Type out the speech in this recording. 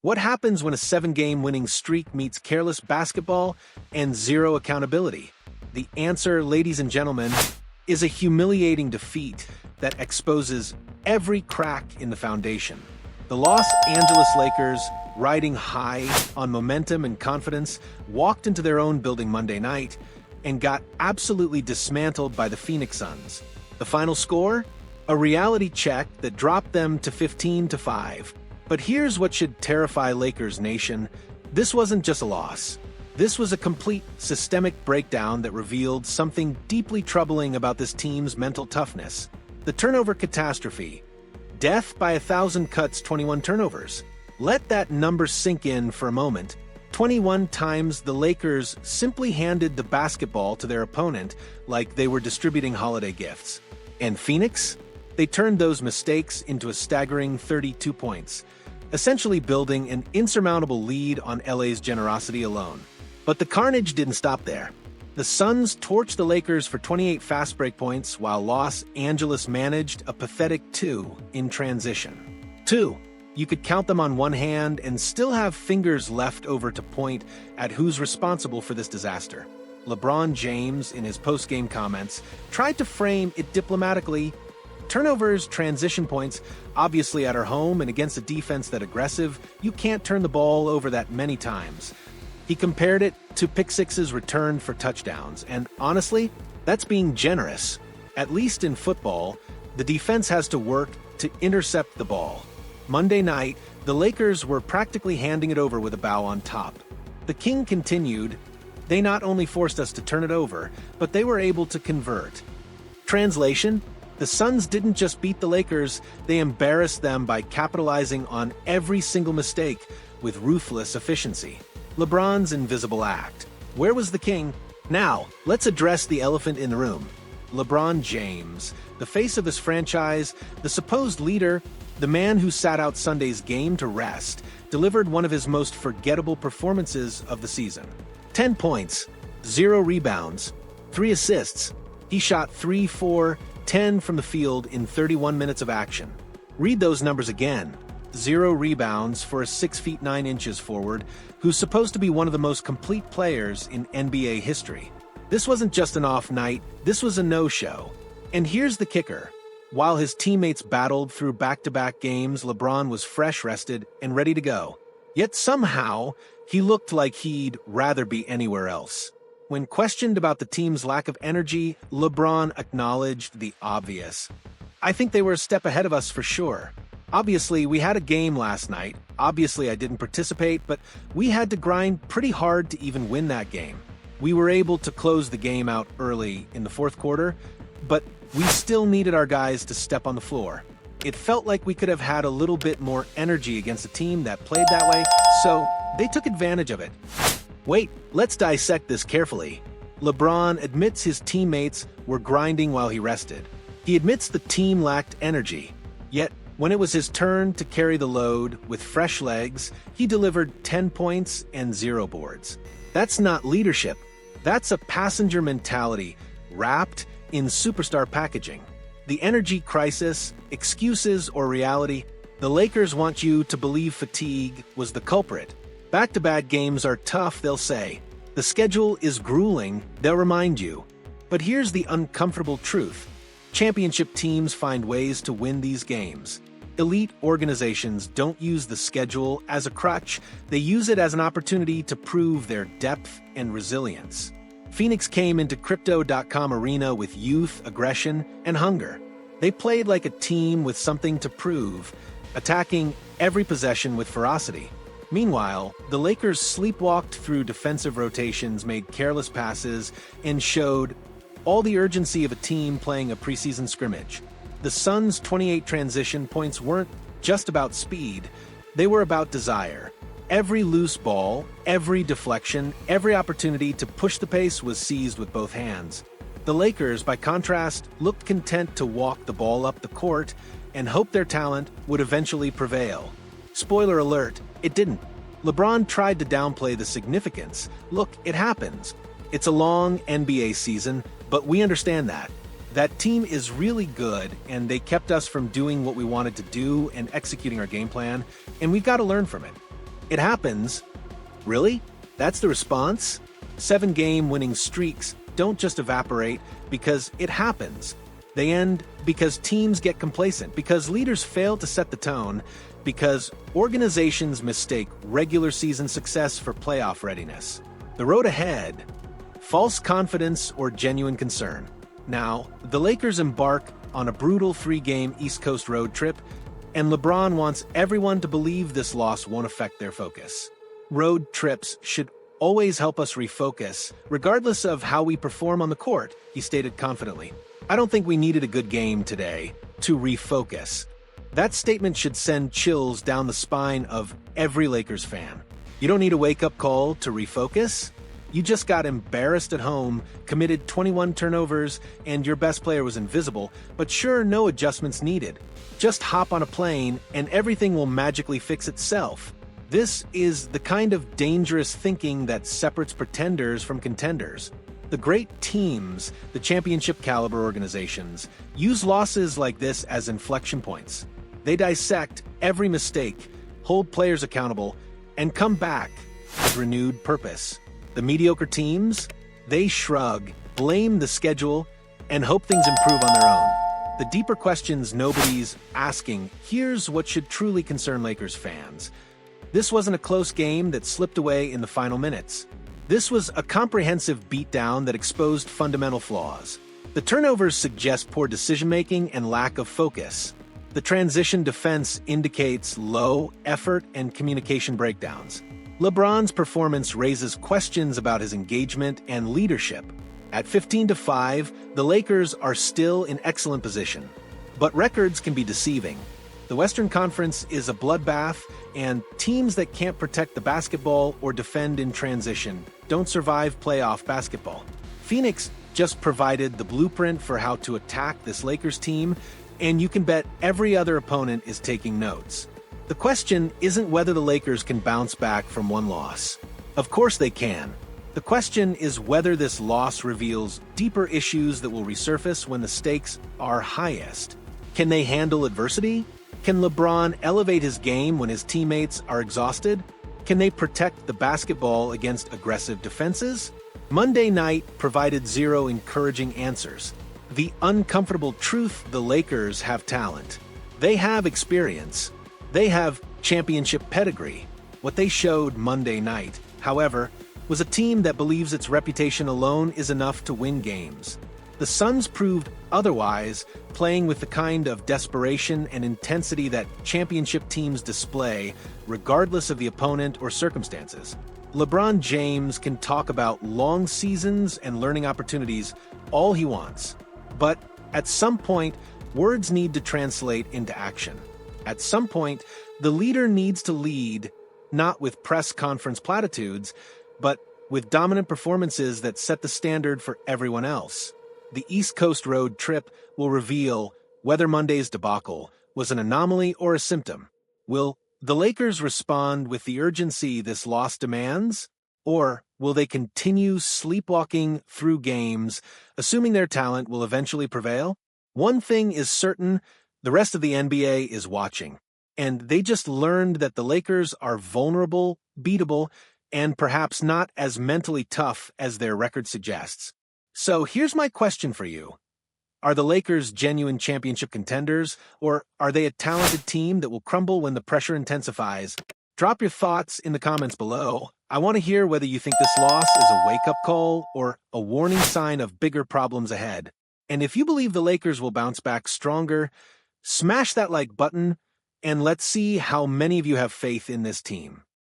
What happens when a 7-game winning streak meets careless basketball and zero accountability? The answer, ladies and gentlemen, is a humiliating defeat that exposes every crack in the foundation. The Los Angeles Lakers, riding high on momentum and confidence, walked into their own building Monday night and got absolutely dismantled by the Phoenix Suns. The final score? A reality check that dropped them to 15-5. But here's what should terrify Lakers Nation. This wasn't just a loss. This was a complete systemic breakdown that revealed something deeply troubling about this team's mental toughness. The turnover catastrophe. Death by 1,000 cuts, 21 turnovers. Let that number sink in for a moment. 21 times the Lakers simply handed the basketball to their opponent like they were distributing holiday gifts. And Phoenix? They turned those mistakes into a staggering 32 points, essentially building an insurmountable lead on LA's generosity alone. But the carnage didn't stop there. The Suns torched the Lakers for 28 fast break points, while Los Angeles managed a pathetic 2 in transition. 2. You could count them on one hand and still have fingers left over to point at who's responsible for this disaster. LeBron James, in his post-game comments, tried to frame it diplomatically. Turnovers, transition points, obviously at our home and against a defense that aggressive, you can't turn the ball over that many times. He compared it to pick sixes returned for touchdowns, and honestly, that's being generous. At least in football, the defense has to work to intercept the ball. Monday night, the Lakers were practically handing it over with a bow on top. The King continued, "They not only forced us to turn it over, but they were able to convert." Translation? The Suns didn't just beat the Lakers, they embarrassed them by capitalizing on every single mistake with ruthless efficiency. LeBron's invisible act. Where was the King? Now, let's address the elephant in the room. LeBron James, the face of his franchise, the supposed leader, the man who sat out Sunday's game to rest, delivered one of his most forgettable performances of the season. 10 points, 0 rebounds, 3 assists. He shot 3, 4, 10 from the field in 31 minutes of action. Read those numbers again. 0 rebounds for a 6 feet 9 inches forward who's supposed to be one of the most complete players in NBA history. This wasn't just an off night, this was a no-show. And here's the kicker. While his teammates battled through back-to-back games, LeBron was fresh, rested, and ready to go. Yet somehow, he looked like he'd rather be anywhere else. When questioned about the team's lack of energy, LeBron acknowledged the obvious. "I think they were a step ahead of us for sure. Obviously, we had a game last night. Obviously, I didn't participate, but we had to grind pretty hard to even win that game. We were able to close the game out early in the fourth quarter, but we still needed our guys to step on the floor. It felt like we could have had a little bit more energy against a team that played that way, so they took advantage of it." Wait, let's dissect this carefully. LeBron admits his teammates were grinding while he rested. He admits the team lacked energy. Yet, when it was his turn to carry the load with fresh legs, he delivered 10 points and 0 boards. That's not leadership. That's a passenger mentality wrapped in superstar packaging. The energy crisis, excuses, or reality, the Lakers want you to believe fatigue was the culprit. Back-to-back games are tough, they'll say. The schedule is grueling, they'll remind you. But here's the uncomfortable truth. Championship teams find ways to win these games. Elite organizations don't use the schedule as a crutch, they use it as an opportunity to prove their depth and resilience. Phoenix came into Crypto.com arena with youth, aggression, and hunger. They played like a team with something to prove, attacking every possession with ferocity. Meanwhile, the Lakers sleepwalked through defensive rotations, made careless passes, and showed all the urgency of a team playing a preseason scrimmage. The Suns' 28 transition points weren't just about speed, they were about desire. Every loose ball, every deflection, every opportunity to push the pace was seized with both hands. The Lakers, by contrast, looked content to walk the ball up the court and hope their talent would eventually prevail. Spoiler alert, it didn't. LeBron tried to downplay the significance. Look, it happens. It's a long NBA season, but we understand that. That team is really good, and they kept us from doing what we wanted to do and executing our game plan, and we've got to learn from it. It happens. Really? That's the response? 7-game winning streaks don't just evaporate because it happens. They end because teams get complacent, because leaders fail to set the tone, because organizations mistake regular season success for playoff readiness. The road ahead: false confidence or genuine concern. Now, the Lakers embark on a brutal 3-game East Coast road trip, and LeBron wants everyone to believe this loss won't affect their focus. Road trips should always help us refocus, regardless of how we perform on the court, he stated confidently. I don't think we needed a good game today to refocus. That statement should send chills down the spine of every Lakers fan. You don't need a wake-up call to refocus. You just got embarrassed at home, committed 21 turnovers, and your best player was invisible, but sure, no adjustments needed. Just hop on a plane and everything will magically fix itself. This is the kind of dangerous thinking that separates pretenders from contenders. The great teams, the championship-caliber organizations, use losses like this as inflection points. They dissect every mistake, hold players accountable, and come back with renewed purpose. The mediocre teams, they shrug, blame the schedule, and hope things improve on their own. The deeper questions nobody's asking, here's what should truly concern Lakers fans. This wasn't a close game that slipped away in the final minutes. This was a comprehensive beatdown that exposed fundamental flaws. The turnovers suggest poor decision-making and lack of focus. The transition defense indicates low effort and communication breakdowns. LeBron's performance raises questions about his engagement and leadership. At 15-5, the Lakers are still in excellent position. But records can be deceiving. The Western Conference is a bloodbath, and teams that can't protect the basketball or defend in transition don't survive playoff basketball. Phoenix just provided the blueprint for how to attack this Lakers team, and you can bet every other opponent is taking notes. The question isn't whether the Lakers can bounce back from one loss. Of course they can. The question is whether this loss reveals deeper issues that will resurface when the stakes are highest. Can they handle adversity? Can LeBron elevate his game when his teammates are exhausted? Can they protect the basketball against aggressive defenses? Monday night provided zero encouraging answers. The uncomfortable truth: the Lakers have talent. They have experience. They have championship pedigree. What they showed Monday night, however, was a team that believes its reputation alone is enough to win games. The Suns proved otherwise, playing with the kind of desperation and intensity that championship teams display, regardless of the opponent or circumstances. LeBron James can talk about long seasons and learning opportunities all he wants. But at some point, words need to translate into action. At some point, the leader needs to lead, not with press conference platitudes, but with dominant performances that set the standard for everyone else. The East Coast road trip will reveal whether Monday's debacle was an anomaly or a symptom. Will the Lakers respond with the urgency this loss demands? Or will they continue sleepwalking through games, assuming their talent will eventually prevail? One thing is certain: the rest of the NBA is watching. And they just learned that the Lakers are vulnerable, beatable, and perhaps not as mentally tough as their record suggests. So here's my question for you. Are the Lakers genuine championship contenders, or are they a talented team that will crumble when the pressure intensifies? Drop your thoughts in the comments below. I want to hear whether you think this loss is a wake-up call or a warning sign of bigger problems ahead. And if you believe the Lakers will bounce back stronger, smash that like button, and let's see how many of you have faith in this team.